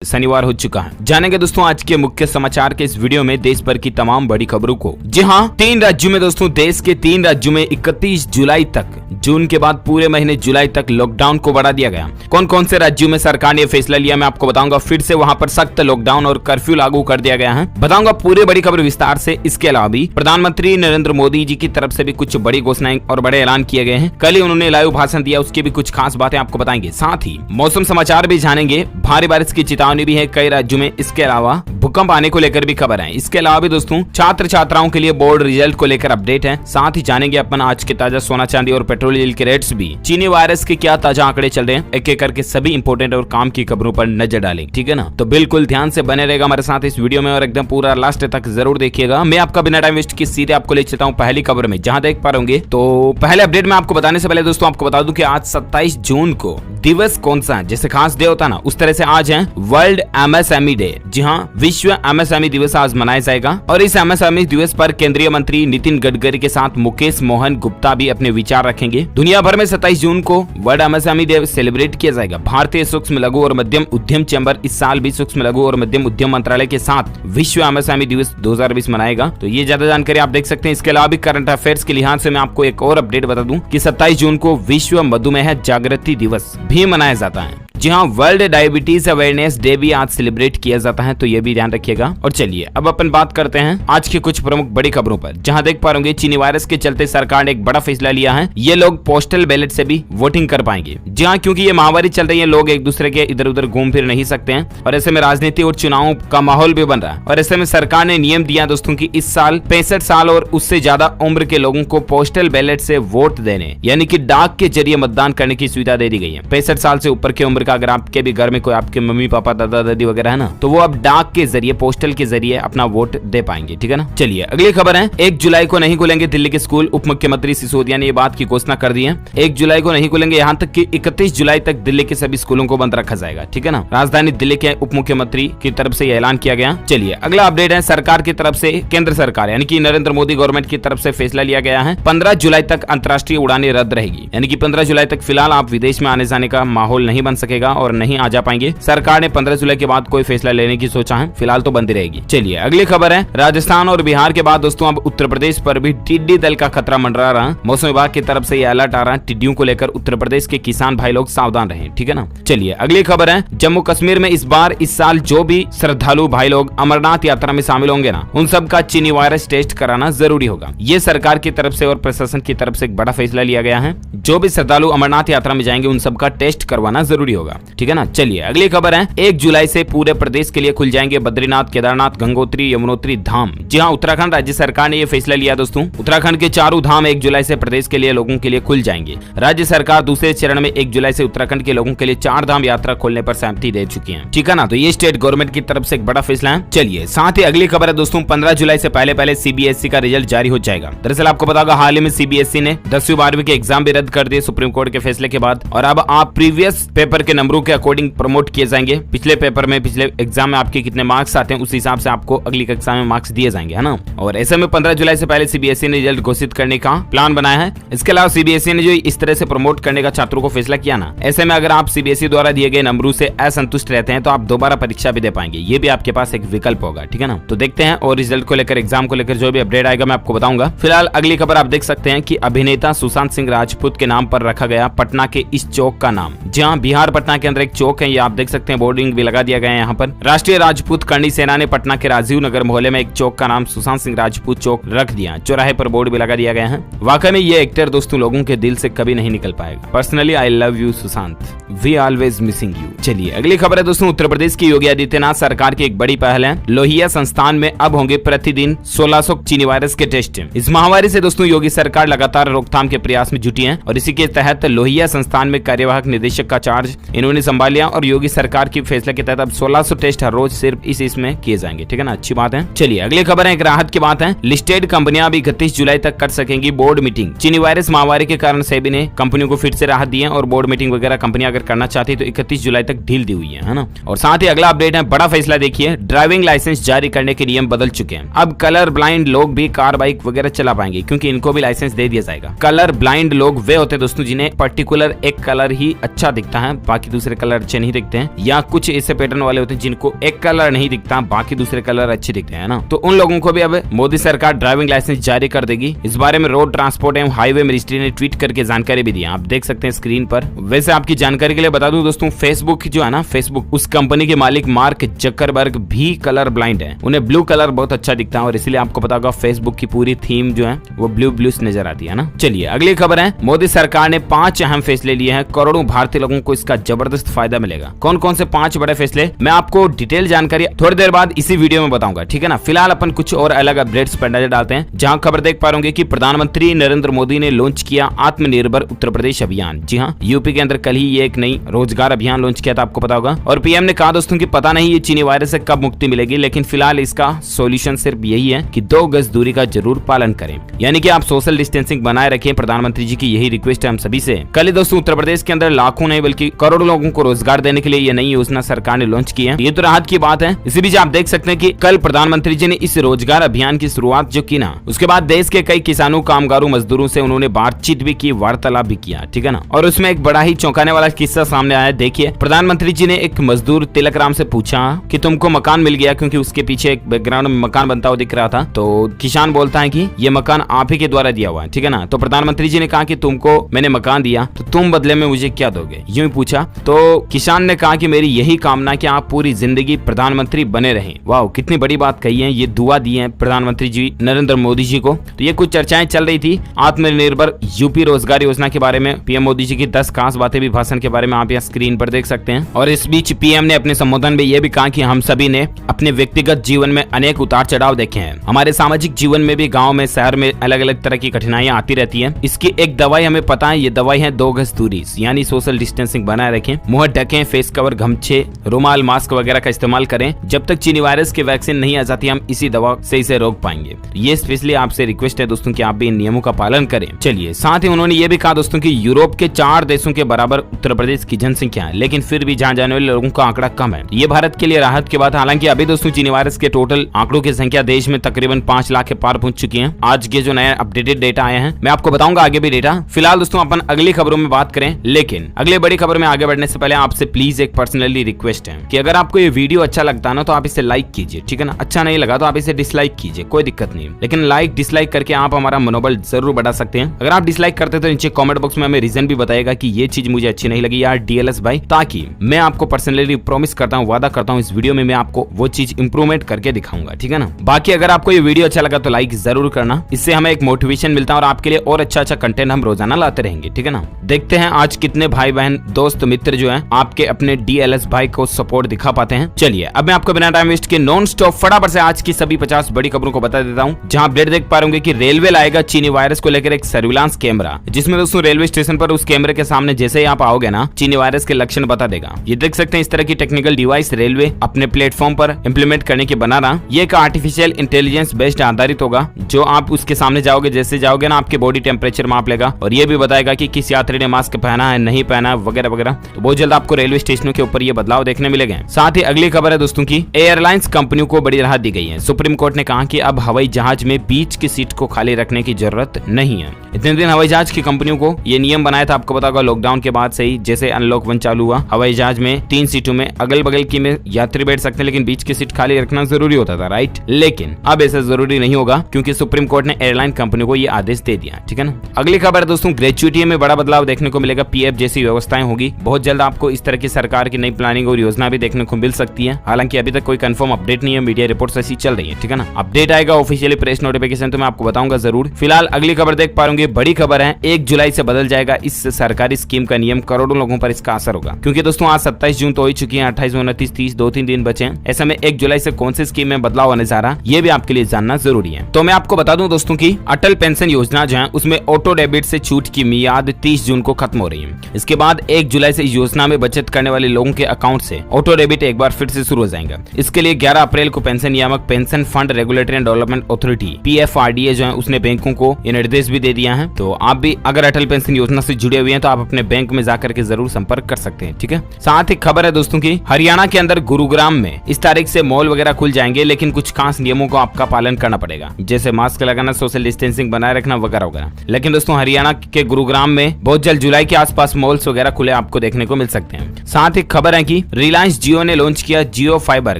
शनिवार हो चुका है। जानेंगे दोस्तों आज के मुख्य समाचार के इस वीडियो में देश भर की तमाम बड़ी खबरों को। जी हाँ, 3 राज्यों में दोस्तों, देश के 3 राज्यों में 31 जुलाई तक, जून के बाद पूरे महीने जुलाई तक लॉकडाउन को बढ़ा दिया गया। कौन कौन से राज्यों में सरकार ने फैसला लिया मैं आपको बताऊंगा। फिर से वहां पर सख्त लॉकडाउन और कर्फ्यू लागू कर दिया गया है, बताऊंगा पूरे बड़ी खबर विस्तार से। इसके अलावा भी प्रधानमंत्री नरेंद्र मोदी जी की तरफ से भी कुछ बड़ी घोषणाएं और बड़े ऐलान किए गए हैं। कल ही उन्होंने लाइव भाषण दिया, उसकी भी कुछ खास बातें आपको बताएंगे। साथ ही मौसम समाचार भी जानेंगे, भारी बारिश की चेतावनी भी है कई राज्यों में। इसके अलावा भूकंप आने को लेकर भी खबर है। इसके अलावा भी दोस्तों छात्र छात्राओं के लिए बोर्ड रिजल्ट को लेकर अपडेट है। साथ ही जानेंगे अपन आज के ताजा सोना चांदी और पेट्रोल डीजल के रेट्स भी। चीनी वायरस के क्या ताजा आंकड़े चल रहे हैं, एक एक करके सभी इंपोर्टेंट और काम की खबरों पर नजर डालेंगे, ठीक है ना। तो बिल्कुल ध्यान से बने रहेगा हमारे साथ इस वीडियो में और एकदम पूरा लास्ट तक जरूर देखिएगा। मैं आपका बिना टाइम वेस्ट किए सीधे आपको ले चलता हूँ पहली खबर में, जहां देख पा रहे तो पहले अपडेट में आपको बताने से पहले दोस्तों आपको बता दूं कि आज 27 जून को दिवस कौन सा है। जैसे खास डे होता ना, उस तरह से आज है वर्ल्ड एमएसएमई डे। जी हाँ, विश्व एमएसएमई दिवस आज मनाया जाएगा। और इस एमएसएमई दिवस पर केंद्रीय मंत्री नितिन गडकरी के साथ मुकेश मोहन गुप्ता भी अपने विचार रखेंगे। दुनिया भर में 27 जून को वर्ल्ड एमएसएमई डे सेलिब्रेट किया जाएगा। भारतीय सूक्ष्म लघु और मध्यम उद्यम चैम्बर इस साल भी सूक्ष्म लघु और मध्यम उद्यम मंत्रालय के साथ विश्व एमएसएमई दिवस 2020 मनाएगा। तो ये ज्यादा जानकारी आप देख सकते हैं। इसके अलावा भी करंट अफेयर्स के लिहाज से मैं आपको एक और अपडेट बता दूं कि 27 जून को विश्व मधुमेह जागृति दिवस भी मनाया जाता है। जी हाँ, वर्ल्ड डायबिटीज अवेयरनेस डे भी आज सेलिब्रेट किया जाता है, तो ये भी ध्यान रखिएगा। और चलिए अब अपन बात करते हैं आज की कुछ प्रमुख बड़ी खबरों पर, जहां देख पा रहे चीनी वायरस के चलते सरकार ने एक बड़ा फैसला लिया है। ये लोग पोस्टल बैलेट से भी वोटिंग कर पाएंगे। जी हाँ, क्योंकि ये महामारी चल रही है, लोग एक दूसरे के इधर उधर घूम फिर नहीं सकते हैं और ऐसे में राजनीति और चुनावों का माहौल भी बन रहा है। और ऐसे में सरकार ने नियम दिया दोस्तों की इस साल 65 साल और उससे ज्यादा उम्र के लोगों को पोस्टल बैलेट से वोट देने यानी कि डाक के जरिए मतदान करने की सुविधा दे दी गई है। 65 साल से ऊपर की उम्र का अगर आपके भी में कोई आपके मम्मी पापा दादा दादी वगैरह है ना, तो वो अब डाक के जरिए पोस्टल के जरिए अपना वोट दे पाएंगे, ठीक है ना। चलिए अगली खबर है, 1 जुलाई को नहीं खुलेंगे दिल्ली के स्कूल। उप मुख्यमंत्री सिसोदिया ने ये बात की घोषणा कर दी है। 1 जुलाई को नहीं खुलेंगे, यहाँ तक कि 31 जुलाई तक दिल्ली के सभी स्कूलों को बंद रखा जाएगा, ठीक है ना। राजधानी दिल्ली के उप मुख्यमंत्री की तरफ से ऐलान किया गया। चलिए अगला अपडेट है, सरकार की तरफ से केंद्र सरकार यानी कि नरेंद्र मोदी गवर्नमेंट की तरफ से फैसला लिया गया है। 15 जुलाई तक अंतर्राष्ट्रीय उड़ानें रद्द रहेगी, यानी कि 15 जुलाई तक फिलहाल आप विदेश में आने जाने का माहौल नहीं बन सकेगा और नहीं आ जा पाएंगे। सरकार ने 15 जुलाई के बाद कोई फैसला लेने की सोचा है, फिलहाल तो बंद रहेगी। चलिए अगली खबर है, राजस्थान और बिहार के बाद दोस्तों अब उत्तर प्रदेश पर भी टिड्डी दल का खतरा मंडरा रहा है। मौसम विभाग की तरफ से यह अलर्ट आ रहा है। टिड्डियों को लेकर उत्तर प्रदेश के किसान भाई लोग सावधान रहें, ठीक है ना। चलिए अगली खबर है, जम्मू कश्मीर में इस साल जो भी श्रद्धालु भाई लोग अमरनाथ यात्रा में शामिल होंगे ना, उन सब का चीनी वायरस टेस्ट कराना जरूरी होगा। ये सरकार की तरफ से और प्रशासन की तरफ से एक बड़ा फैसला लिया गया है। जो भी श्रद्धालु अमरनाथ यात्रा में जाएंगे उन सब का टेस्ट करवाना जरूरी होगा, ठीक है ना। चलिए अगली खबर है, 1 जुलाई से पूरे प्रदेश के लिए खुल जाएंगे बद्रीनाथ, केदारनाथ, गंगोत्री, यमुनोत्री धाम। जी हाँ, उत्तराखंड राज्य सरकार ने यह फैसला लिया दोस्तों। उत्तराखंड के चारों धाम 1 जुलाई से प्रदेश के लिए लोगों के लिए खुल जाएंगे। राज्य सरकार दूसरे चरण में 1 जुलाई से उत्तराखंड के लोगों के लिए 4 धाम यात्रा खोलने पर सहमति दे चुकी है, ठीक है ना। तो ये स्टेट गवर्नमेंट की तरफ से एक बड़ा फैसला है। चलिए साथ ही अगली खबर है दोस्तों, 15 जुलाई से पहले सीबीएसई का रिजल्ट जारी हो जाएगा। दरअसल आपको पता होगा हाल ही में सीबीएसई ने 10वीं 12वीं के एग्जाम भी रद्द कर दिए सुप्रीम कोर्ट के फैसले के बाद। और अब आप प्रीवियस पेपर के नंबरों के अकॉर्डिंग प्रमोट किए जाएंगे। पिछले पेपर में, पिछले एग्जाम में आपके कितने मार्क्स आते हैं उस हिसाब से आपको अगली कक्षा में मार्क्स दिए जाएंगे, है ना। और ऐसे में 15 जुलाई से पहले सीबीएसई ने रिजल्ट घोषित करने का प्लान बनाया है। इसके अलावा सीबीएसई ने जो इस तरह से प्रमोट करने का छात्रों को फैसला किया ना, ऐसे में अगर आप सीबीएसई द्वारा दिए गए नंबरों से असंतुष्ट रहते हैं तो आप दोबारा परीक्षा भी दे पाएंगे। ये भी आपके पास एक विकल्प होगा, ठीक है ना। तो देखते हैं और रिजल्ट को लेकर, एग्जाम को लेकर जो भी अपडेट आएगा मैं आपको बताऊंगा। फिलहाल अगली खबर आप देख सकते हैं कि अभिनेता सुशांत सिंह राजपूत के नाम पर रखा गया पटना के इस चौक का नाम। जी हाँ, बिहार पटना के अंदर एक चौक है, ये आप देख सकते हैं, बोर्डिंग भी लगा दिया गया है यहाँ पर। राष्ट्रीय राजपूत करणी सेना ने पटना के राजीव नगर मोहल्ले में एक चौक का नाम सुशांत सिंह राजपूत चौक रख दिया। चौराहे पर बोर्ड भी लगा दिया गया है। वाकई में ये एक्टर दोस्तों लोगों के दिल से कभी नहीं निकल पाएगा। Personally I love you Sushant, we always missing you. चलिए अगली खबर है दोस्तों, उत्तर प्रदेश की योगी आदित्यनाथ सरकार की एक बड़ी पहल है। लोहिया संस्थान में अब होंगे प्रतिदिन 1600 चीनी वायरस के टेस्ट। इस महामारी से दोस्तों योगी सरकार लगातार रोकथाम के प्रयास में जुटी है और इसी के तहत लोहिया संस्थान में कार्यवाहक निदेशक का चार्ज इन्होंने संभाल लिया और योगी सरकार की फैसले के तहत अब 1600 टेस्ट हर रोज सिर्फ इसमें किए जाएंगे, ठीक है ना। अच्छी बात है। चलिए अगली खबर है, एक राहत की बात है। लिस्टेड कंपनियां भी 31 जुलाई तक कर सकेंगी बोर्ड मीटिंग। चीनी वायरस महामारी के कारण सेबी ने कंपनियों को फिर से राहत दी है और बोर्ड मीटिंग वगैरह कंपनियां अगर करना चाहती है तो 31 जुलाई तक ढील दी हुई है ना। और साथ ही अगला अपडेट है, बड़ा फैसला देखिए, ड्राइविंग लाइसेंस जारी करने के नियम बदल चुके हैं। अब कलर ब्लाइंड लोग भी कार बाइक वगैरह चला पाएंगे क्योंकि इनको भी लाइसेंस दे दिया जाएगा। कलर ब्लाइंड लोग वे होते हैं दोस्तों जिन्हें पर्टिकुलर एक कलर ही अच्छा दिखता है, बाकी बाकी दूसरे कलर अच्छे नहीं दिखते हैं, या कुछ ऐसे पैटर्न वाले होते हैं जिनको एक कलर नहीं दिखता बाकी दूसरे कलर अच्छे दिखते हैं ना, तो उन लोगों को भी अब मोदी सरकार ड्राइविंग लाइसेंस जारी कर देगी। इस बारे में रोड ट्रांसपोर्ट एवं हाईवे मिनिस्ट्री ने ट्वीट करके जानकारी भी दी, आप देख सकते हैं स्क्रीन पर। वैसे आपकी जानकारी के लिए बता दूं दोस्तों, फेसबुक जो है ना, फेसबुक उस कंपनी के मालिक मार्क जकरबर्ग भी कलर ब्लाइंड है, उन्हें ब्लू कलर बहुत अच्छा दिखता है और इसलिए आपको पता होगा फेसबुक की पूरी थीम जो है वो ब्लू नजर आती है ना। चलिए अगली खबर है, मोदी सरकार ने 5 अहम फैसले लिए हैं, करोड़ों भारतीय लोगों को इसका जबरदस्त फायदा मिलेगा। कौन कौन से 5 बड़े फैसले, मैं आपको डिटेल जानकारी थोड़ी देर बाद इसी वीडियो में बताऊंगा, ठीक है ना। फिलहाल अपन कुछ और अलग अपडेट्स पर नजर डालते हैं, जहां खबर देख पा रहे कि प्रधानमंत्री नरेंद्र मोदी ने लॉन्च किया आत्मनिर्भर उत्तर प्रदेश अभियान। जी हाँ, यूपी के अंदर कल ही ये एक नई रोजगार अभियान लॉन्च किया था, आपको पता होगा। और पीएम ने कहा दोस्तों कि पता नहीं ये चीनी वायरस से कब मुक्ति मिलेगी, लेकिन फिलहाल इसका सॉल्यूशन सिर्फ यही है कि 2 गज दूरी का जरूर पालन करें, यानी कि आप सोशल डिस्टेंसिंग बनाए रखें। प्रधानमंत्री जी की यही रिक्वेस्ट है हम सभी से। कल ही दोस्तों उत्तर प्रदेश के अंदर लाखों नहीं बल्कि करोड़ों लोगों को रोजगार देने के लिए ये नई योजना सरकार ने लॉन्च की है, ये तो राहत की बात है। इसी बीच आप देख सकते हैं कि कल प्रधानमंत्री जी ने इस रोजगार अभियान की शुरुआत जो की ना, उसके बाद देश के कई किसानों, कामगारों, मजदूरों से उन्होंने बातचीत भी की, वार्तालाप भी किया, ठीक है ना। और उसमें एक बड़ा ही चौंकाने वाला किस्सा सामने आया। देखिए, प्रधानमंत्री जी ने एक मजदूर तिलक राम से पूछा कि तुमको मकान मिल गया, क्योंकि उसके पीछे एक बैकग्राउंड में मकान बनता हुआ दिख रहा था। तो किसान बोलता है कि ये मकान आप ही के द्वारा दिया हुआ है, ठीक है ना। तो प्रधानमंत्री जी ने कहा कि तुमको मैंने मकान दिया, तो तुम बदले में मुझे क्या दोगे, यूं ही पूछा। तो किसान ने कहा कि मेरी यही कामना कि आप पूरी जिंदगी प्रधानमंत्री बने रहें। वाह, कितनी बड़ी बात कही है, ये दुआ दी है प्रधानमंत्री जी नरेंद्र मोदी जी को। तो ये कुछ चर्चाएं चल रही थी आत्मनिर्भर यूपी रोजगार योजना के बारे में, पीएम मोदी जी की 10 खास बातें भी भाषण के बारे में आप यहाँ स्क्रीन पर देख सकते हैं। और इस बीच पीएम ने अपने संबोधन में यह भी कहा कि हम सभी ने अपने व्यक्तिगत जीवन में अनेक उतार चढ़ाव देखे हैं, हमारे सामाजिक जीवन में भी, गाँव में, शहर में अलग अलग तरह की कठिनाइयां आती रहती है। इसकी एक दवाई हमें पता है, ये दवाई है 2 गज दूरी, यानी सोशल डिस्टेंसिंग बनाए रखें, मुंह ढकें, फेस कवर, गमछे, रुमाल, मास्क वगैरह का इस्तेमाल करें। जब तक चीनी वायरस की वैक्सीन नहीं आ जाती, हम इसी दवा से इसे रोक पाएंगे। ये स्पेशली आपसे रिक्वेस्ट है दोस्तों कि आप भी इन नियमों का पालन करें। चलिए, साथ ही उन्होंने ये भी कहा दोस्तों कि यूरोप के 4 देशों के बराबर उत्तर प्रदेश की जनसंख्या है, लेकिन फिर भी जहाँ जाने वाले लोगों का आंकड़ा कम है। ये भारत के लिए राहत की बात है। हालांकि अभी दोस्तों चीनी वायरस के टोटल आंकड़ों की संख्या देश में तकरीबन 5 लाख के पार पहुंच चुकी है। आज के जो नया अपडेटेड डेटा आए हैं, मैं आपको बताऊंगा आगे भी डेटा। फिलहाल दोस्तों अपन अगली खबरों में बात करें, लेकिन अगली बड़ी खबर में आगे बढ़ने से पहले आपसे प्लीज एक पर्सनली रिक्वेस्ट है कि अगर आपको ये वीडियो अच्छा लगता है ना, तो आप इसे लाइक कीजिए, ठीक है ना। अच्छा नहीं लगा तो आप इसे डिसलाइक कीजिए, कोई दिक्कत नहीं, लेकिन लाइक डिसलाइक करके आप हमारा मनोबल जरूर बढ़ा सकते हैं। अगर आप डिसलाइक करते हैं तो नीचे कमेंट बॉक्स में हमें रीजन भी बताएगा कि ये चीज मुझे अच्छी नहीं लगी यार डीएलएस भाई, ताकि मैं आपको पर्सनली प्रॉमिस करता हूँ, वादा करता हूँ, इस वीडियो में मैं आपको वो चीज इंप्रूवमेंट करके दिखाऊंगा, ठीक है ना। बाकी अगर आपको ये वीडियो अच्छा लगा तो लाइक जरूर करना, इससे हमें एक मोटिवेशन मिलता है और आपके लिए और अच्छा कंटेंट हम रोजाना लाते रहेंगे, ठीक है ना। देखते हैं आज कितने भाई बहन, दोस्त, मित्र जो है आपके अपने डीएलएस भाई को सपोर्ट दिखा पाते हैं। चलिए अब मैं आपको बिना टाइम वेस्ट के नॉन स्टॉप फटाफट से आज की सभी 50 बड़ी खबरों को बता देता हूँ। जहां अपडेट देख पा रहे कि रेलवे लाएगा चीनी वायरस को लेकर एक सर्विलांस कैमरा, जिसमें दोस्तों रेलवे स्टेशन पर उस कैमरे के सामने जैसे ही आप आओगे ना, चीनी वायरस के लक्षण बता देगा। ये देख सकते हैं, इस तरह की टेक्निकल डिवाइस रेलवे अपने प्लेटफॉर्म पर इंप्लीमेंट करने की बना रहा। ये एक आर्टिफिशियल इंटेलिजेंस बेस्ड आधारित होगा, जो आप उसके सामने जाओगे, जैसे जाओगे ना, आपके बॉडी टेम्परेचर माप लेगा और ये भी बताएगा कि किस यात्री ने मास्क पहना है, नहीं पहना है, वगैरह वगैरह। तो बहुत जल्द आपको रेलवे स्टेशनों के ऊपर ये बदलाव देखने मिलेंगे। साथ ही अगली खबर है दोस्तों की एयरलाइंस कंपनियों को बड़ी राहत दी गई है। सुप्रीम कोर्ट ने कहा कि अब हवाई जहाज में बीच की सीट को खाली रखने की जरूरत नहीं है। इतने दिन हवाई जहाज की कंपनियों को ये नियम बनाया था, आपको पता होगा लॉकडाउन के बाद से ही, जैसे अनलॉक 1 चालू हुआ, हवाई जहाज में 3 सीटों में अगल बगल की में यात्री बैठ सकते हैं, लेकिन बीच की सीट खाली रखना जरूरी होता था, राइट। लेकिन अब ऐसा जरूरी नहीं होगा, क्योंकि सुप्रीम कोर्ट ने एयरलाइन कंपनियों को ये आदेश दे दिया, ठीक है ना। अगली खबर दोस्तों, ग्रेच्युटी में बड़ा बदलाव देखने को मिलेगा, पीएफ जैसी व्यवस्थाएं होगी। बहुत जल्द आपको इस तरह की सरकार की नई प्लानिंग और योजना भी देखने को मिल सकती है। हालांकि अभी तक कोई कंफर्म अपडेट नहीं है, मीडिया रिपोर्ट्स ऐसी चल रही है, ठीक है ना। अपडेट आएगा ऑफिशियली प्रेस नोटिफिकेशन तो मैं आपको बताऊंगा जरूर। फिलहाल अगली खबर देख पा रहे, बड़ी खबर है, 1 जुलाई से बदल जाएगा इस सरकारी स्कीम का नियम, करोड़ों लोगों पर इसका असर होगा। क्योंकि दोस्तों आज 27 जून तो हो चुकी है, 28, 29, 30 2-3 दिन बचे हैं। ऐसे में 1 जुलाई से कौन सी स्कीम में बदलाव होने जा रहा है, ये भी आपके लिए जानना जरूरी है। तो मैं आपको बता दूं दोस्तों की अटल पेंशन योजना जो है, उसमें ऑटो डेबिट से छूट की मियाद 30 जून को खत्म हो रही है। इसके बाद 1 जुलाई से इस योजना में बचत करने वाले लोगों के अकाउंट से ऑटो डेबिट एक बार फिर से शुरू हो जाएगा। इसके लिए 11 अप्रैल को पेंशन नियामक, pension fund regulatory and development authority PFRDA जो है, उसने बैंकों को ये निर्देश भी दे दिया है। तो आप भी अगर अटल पेंशन योजना से जुड़े हुए हैं तो आप अपने बैंक में जाकर के जरूर संपर्क कर सकते हैं, ठीक है। साथ ही खबर है दोस्तों की हरियाणा के अंदर गुरुग्राम में इस तारीख से मॉल वगैरह खुल जाएंगे, लेकिन कुछ खास नियमों को आपका पालन करना पड़ेगा, जैसे मास्क लगाना, सोशल डिस्टेंसिंग बनाए रखना वगैरह वगैरह। लेकिन दोस्तों हरियाणा के गुरुग्राम में बहुत जल्द जुलाई के आसपास मॉल्स वगैरह खुले आपको देखने देखने को मिल सकते हैं। साथ ही खबर है कि रिलायंस जियो ने लॉन्च किया जियो फाइबर,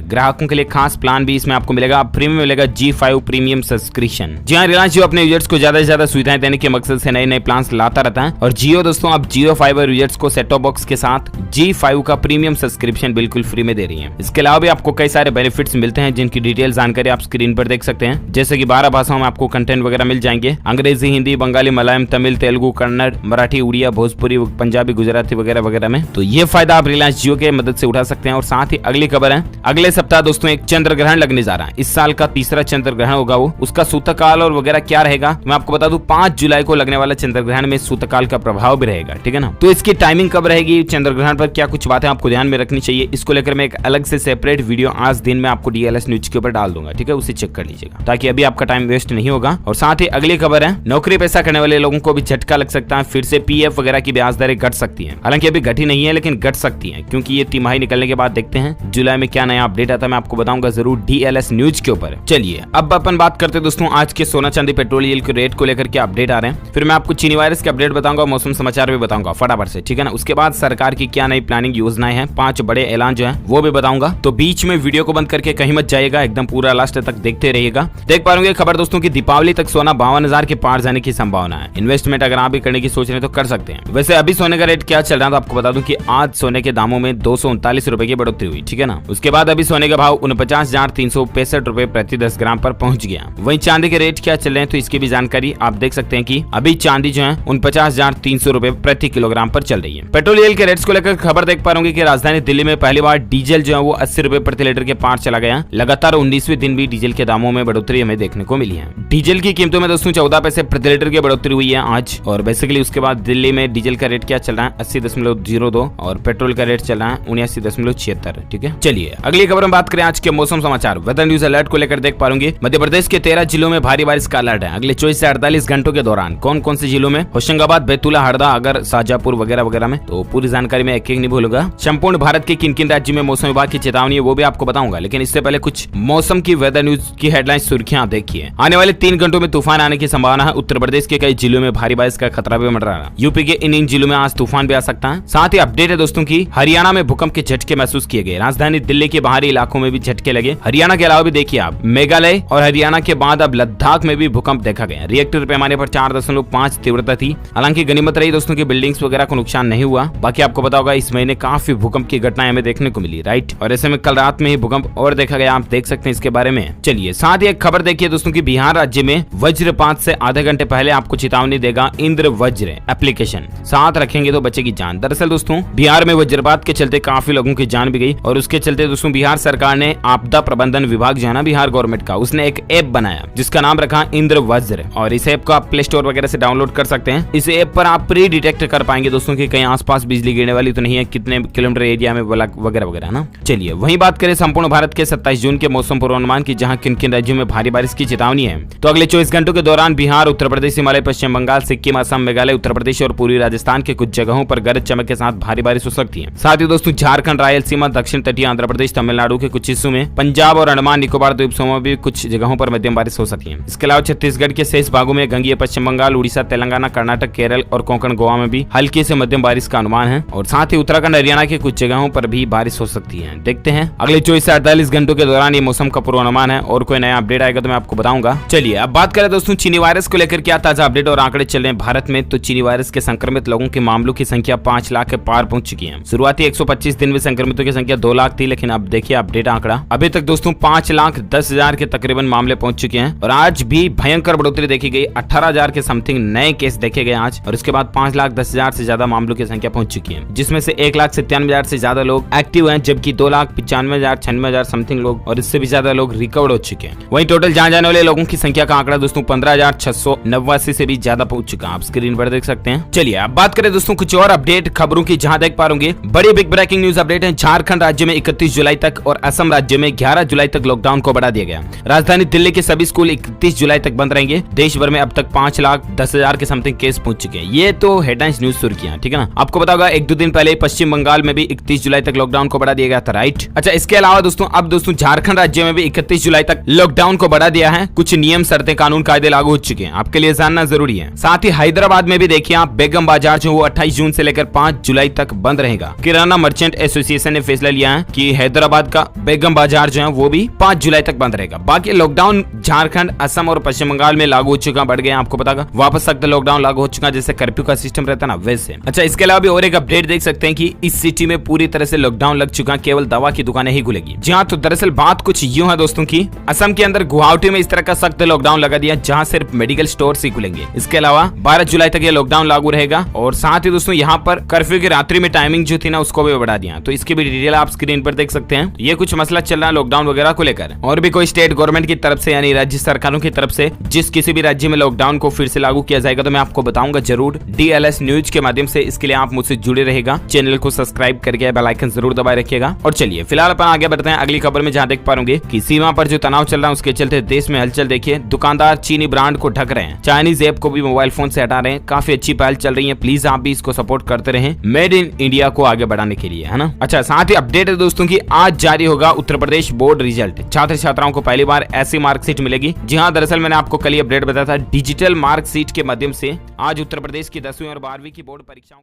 ग्राहकों के लिए खास प्लान भी इसमें आपको मिलेगा, प्रीमियम मिलेगा G5 प्रीमियम सब्सक्रिप्शन। जी हाँ, रिलायंस जियो अपने यूजर्स को ज्यादा से ज्यादा सुविधाएं देने के मकसद से नए नए प्लान लाता रहता है और जियो दोस्तों अब जियो फाइबर यूजर्स को सेट टॉप बॉक्स के साथ G5 का प्रीमियम सब्सक्रिप्शन बिल्कुल फ्री में दे रही है। इसके अलावा भी आपको कई सारे बेनिफिट्स मिलते हैं जिनकी डिटेल जानकारी आप स्क्रीन पर देख सकते हैं, जैसे कि 12 भाषाओं में आपको कंटेंट वगैरह मिल जाएंगे, अंग्रेजी, हिंदी, बंगाली, मलयालम, तमिल, तेलुगु, कन्नड़, मराठी, उड़िया, भोजपुरी, पंजाबी, गुजराती वगैरह वगैरह में। तो ये फायदा आप रिलायंस जियो के मदद से उठा सकते हैं। और साथ ही अगली खबर है, अगले सप्ताह दोस्तों एक चंद्र ग्रहण लगने जा रहा है। इस साल का तीसरा चंद्र ग्रहण होगा, वो उसका सूतकाल और वगैरह क्या रहेगा मैं आपको बता दूं। 5 जुलाई को लगने वाला चंद्र ग्रहण में सूतकाल का प्रभाव भी रहेगा, ठीक है ना। तो इसकी टाइमिंग कब रहेगी, चंद्र ग्रहण पर क्या कुछ बातें आपको ध्यान में रखनी चाहिए, इसको लेकर मैं एक अलग से सेपरेट वीडियो आज दिन में आपको DLS न्यूज के ऊपर डाल दूंगा, ठीक है, उसे चेक कर लीजिएगा ताकि अभी आपका टाइम वेस्ट नहीं होगा। और साथ ही अगली खबर है, नौकरी पैसा करने वाले लोगों को भी झटका लग सकता है, फिर से PF वगैरह की ब्याज दरें घट सकती हैं। हालांकि अभी घटी नहीं है लेकिन घट सकती हैं, क्योंकि ये तिमाही निकलने के बाद देखते हैं जुलाई में क्या नया अपडेट आता है, मैं आपको बताऊंगा जरूर DLS न्यूज के ऊपर। चलिए अब अपन बात करते हैं दोस्तों आज के सोना चांदी पेट्रोल डीजल के रेट को लेकर के अपडेट आ रहे हैं, फिर मैं आपको चीनी वायरस के अपडेट बताऊंगा, मौसम समाचार भी बताऊंगा फटाफट से, ठीक है ना। उसके बाद सरकार की क्या नई प्लानिंग योजनाएं हैं, 5 बड़े ऐलान जो है वो भी बताऊंगा। तो बीच में वीडियो को बंद करके कहीं मत जाइएगा, एकदम पूरा लास्ट तक देखते रहिएगा। देख पाएंगे खबर दोस्तों की दीपावली तक सोना 52,000 के पार जाने की संभावना है। इन्वेस्टमेंट अगर आप भी करने की सोच रहे हैं तो कर सकते हैं। वैसे अभी सोने का रेट क्या चल रहा है तो आपको बता दूं कि आज सोने के दामों में 239 रुपए की बढ़ोतरी हुई, ठीक है ना। उसके बाद अभी सोने का भाव 49,365 रुपए प्रति 10 ग्राम पर पहुंच गया। वहीं चांदी के रेट क्या चल रहे हैं तो इसकी भी जानकारी आप देख सकते हैं कि अभी चांदी जो है 49,300 रुपए प्रति किलोग्राम पर चल रही है। पेट्रोल डीजल के रेट्स को लेकर खबर देख पा रहे कि राजधानी दिल्ली में पहली बार डीजल जो है वो 80 रुपए प्रति लीटर के पार चला गया। लगातार 19वें दिन भी डीजल के दामों में बढ़ोतरी हमें देखने को मिली है। डीजल की कीमतों में दोस्तों 14 पैसे प्रति लीटर की बढ़ोतरी हुई है आज। और बेसिकली उसके बाद दिल्ली में डीजल का रेट क्या चल रहा है 80.02 और पेट्रोल का रेट चल रहा है 79.76, ठीक है। चलिए अगली खबर में बात करें आज के मौसम समाचार वेदर न्यूज अलर्ट को लेकर देख पाएंगे। मध्य प्रदेश के 13 जिलों में भारी बारिश का अलर्ट है अगले 24 से 48 घंटों के दौरान। कौन कौन से जिलों में, होशंगाबाद, बैतूल, हरदा, अगर, शाजापुर वगैरह वगैरह में, तो पूरी जानकारी में एक एक नहीं भूलूंगा। संपूर्ण भारत के किन किन राज्यों में मौसम विभाग की चेतावनी है वो भी आपको बताऊंगा, लेकिन इससे पहले कुछ मौसम की वेदर न्यूज की हेडलाइन सुर्खियां देखिए। आने वाले 3 घंटों में तूफान आने की संभावना है। उत्तर प्रदेश के कई जिलों में भारी बारिश का खतरा भी मंडरा रहा है। यूपी के इन जिलों में आज तूफान भी आ सकता है। साथ ही अपडेट है दोस्तों की हरियाणा में भूकंप के झटके महसूस किए गए। राजधानी दिल्ली के बाहरी इलाकों में भी झटके लगे। हरियाणा के अलावा भी देखिए आप मेघालय और हरियाणा के बाद अब लद्दाख में भी भूकंप देखा गया। रिएक्टर पैमाने पर 4.5 तीव्रता थी। हालांकि गनीमत रही दोस्तों की बिल्डिंग्स वगैरह को नुकसान नहीं हुआ। बाकी आपको पता होगा इस महीने काफी भूकंप की घटनाएं हमें देखने को मिली, राइट। और ऐसे में कल रात में ही भूकंप और देखा गया, आप देख सकते हैं इसके बारे में। चलिए साथ ही एक खबर देखिए दोस्तों की बिहार राज्य में वज्रपात से आधे घंटे पहले आपको चेतावनी देगा इंद्र वज्र एप्लीकेशन। साथ रखेंगे तो बचेगी जान। दरअसल दोस्तों बिहार में वज्रपात के चलते काफी लोगों की जान भी गई और उसके चलते दोस्तों बिहार सरकार ने आपदा प्रबंधन विभाग जो है ना बिहार गवर्नमेंट का, उसने एक ऐप बनाया जिसका नाम रखा इंद्र वज्र। और इस ऐप को आप प्ले स्टोर वगैरह से डाउनलोड कर सकते हैं। इस ऐप पर आप प्री डिटेक्ट कर पाएंगे दोस्तों की कहीं आसपास बिजली गिरने वाली तो नहीं है, कितने किलोमीटर एरिया में वगैरह वगैरह ना। चलिए वहीं बात करें संपूर्ण भारत के 27 जून के मौसम पूर्वानुमान की, जहां किन किन राज्यों में भारी बारिश की चेतावनी है। तो अगले 24 घंटों के दौरान बिहार, उत्तर प्रदेश, हिमालय, पश्चिम बंगाल, सिक्किम, असम, मेघालय, उत्तर प्रदेश और पूर्वी राजस्थान के कुछ जगहों पर गरज चमक के साथ भारी बारिश हो सकती है। साथ ही दोस्तों झारखंड, रायलसीमा, दक्षिण तटीय आंध्र प्रदेश, तमिलनाडु के कुछ हिस्सों में, पंजाब और अंडमान निकोबार द्वीप समूह में भी कुछ जगहों पर मध्यम बारिश हो सकती है। इसके अलावा छत्तीसगढ़ के शेष भागों में, गंगीय पश्चिम बंगाल, उड़ीसा, तेलंगाना, कर्नाटक, केरल और कोंकण गोवा में भी हल्की से मध्यम बारिश का अनुमान है। और साथ ही उत्तराखंड, हरियाणा के कुछ जगहों पर भी बारिश हो सकती है। देखते हैं अगले 24 से 48 घंटों के दौरान ये मौसम का पूर्वानुमान है और कोई नया अपडेट आएगा तो मैं आपको बताऊंगा। चलिए अब बात करें दोस्तों चीनी वायरस को लेकर क्या ताजा अपडेट और आंकड़े चल रहे हैं भारत में। तो चीनी वायरस के संक्रमित लोगों के मामलों की संख्या 5 लाख के पार पहुंच चुकी है। शुरुआती 125 दिन में संक्रमितों की संख्या 2 लाख थी, लेकिन अब देखिए अपडेट आंकड़ा अभी तक दोस्तों 5,10,000 के तकरीबन मामले पहुंच चुके हैं। और आज भी भयंकर बढ़ोतरी देखी गई, 18,000 के समथिंग नए केस देखे गए आज। और इसके बाद 5,10,000 से ज्यादा मामलों की संख्या पहुंच चुकी है, जिसमें से 1,97,000 से ज्यादा लोग एक्टिव हैं, जबकि 2,95,000 96,000 समथिंग लोग और इससे भी ज्यादा लोग रिकवर हो चुके हैं। वहीं टोटल जान जाने वाले लोगों की संख्या का आंकड़ा दोस्तों 15,689 से भी ज्यादा पहुंच चुका है, आप स्क्रीन पर देख सकते हैं। चलिए अब बात करें दोस्तों कुछ और अपडेट खबरों की, जहां देख पाएंगे बड़ी बिग ब्रेकिंग न्यूज अपडेट है। झारखंड राज्य में 31 जुलाई तक और असम राज्य में 11 जुलाई तक लॉकडाउन को बढ़ा दिया गया। राजधानी दिल्ली के सभी स्कूल 31 जुलाई तक बंद रहेंगे। देश भर में अब तक 5,10,000 के समथिंग केस पहुंच चुके हैं। ये तो हेडलाइंस न्यूज सुर्खियां, ठीक है ना। आपको पता होगा 1-2 दिन पहले पश्चिम बंगाल में भी 31 जुलाई तक लॉकडाउन को बढ़ा दिया गया था, राइट। अच्छा इसके अलावा दोस्तों अब दोस्तों झारखंड राज्य में भी 31 जुलाई तक लॉकडाउन को बढ़ा दिया है। कुछ नियम, शर्तें, कानून, कायदे लागू हो चुके हैं, आपके लिए जानना जरूरी है। साथ ही हैदराबाद में भी देखिए आप बेगम बाजार जो 28 जून से लेकर 5 जुलाई तक बंद रहेगा। किराना मर्चेंट एसोसिएशन ने फैसला लिया है कि हैदराबाद का बेगम बाजार जो है वो भी 5 जुलाई तक बंद रहेगा। बाकी लॉकडाउन झारखंड, असम और पश्चिम बंगाल में लागू हो चुका, बढ़ गया आपको पता, वापस सख्त लॉकडाउन लागू हो चुका, जैसे कर्फ्यू का सिस्टम रहता ना वैसे। अच्छा, इसके अलावा भी और एक अपडेट देख सकते हैं कि इस सिटी में पूरी तरह से लॉकडाउन लग चुका, केवल दवा की दुकानें ही खुलेगी। जी हाँ, तो दरअसल बात कुछ यूं है दोस्तों की असम के अंदर गुवाहाटी में इस तरह का सख्त लॉकडाउन लगा दिया, जहां सिर्फ मेडिकल स्टोर ही खुलेंगे। इसके अलावा 12 जुलाई तक ये लॉकडाउन लागू रहेगा और साथ ही दोस्तों यहाँ पर कर्फ्यू की रात्रि में टाइमिंग जो थी ना उसको भी बढ़ा दिया। तो इसकी भी डिटेल आप स्क्रीन पर देख सकते हैं। ये कुछ मसला चल रहा है लॉकडाउन वगैरह को लेकर। और भी कोई स्टेट गवर्नमेंट की तरफ से यानी राज्य सरकारों की तरफ से जिस किसी भी राज्य में लॉकडाउन को फिर से लागू किया जाएगा तो मैं आपको बताऊंगा जरूर DLS न्यूज के माध्यम से। इसके लिए आप मुझसे जुड़े रहेगा, चैनल को सब्सक्राइब करके बेल आइकन जरूर दबाए रखिएगा। और चलिए फिलहाल अपन आगे बढ़ते हैं अगली खबर में, जहां देख पाओगे कि सीमा पर जो तनाव चल रहा है उसके चलते देश में हलचल देखिए। दुकानदार चीनी ब्रांड को ढक रहे हैं, चाइनीज ऐप को भी मोबाइल फोन से हटा रहे हैं। काफी अच्छी पहल चल रही है, प्लीज आप भी इसको सपोर्ट करते रहें मेड इन इंडिया को आगे बढ़ाने के लिए, है ना। अच्छा, साथ ही अपडेट है दोस्तों की आज जारी होगा उत्तर प्रदेश बोर्ड रिजल्ट। छात्र छात्राओं को पहली बार ऐसी मार्कशीट मिलेगी। जी हाँ, दरअसल मैंने आपको कल ही अपडेट बताया था, डिजिटल मार्कशीट के माध्यम से आज उत्तर प्रदेश की 10वीं और 12वीं की बोर्ड परीक्षाओं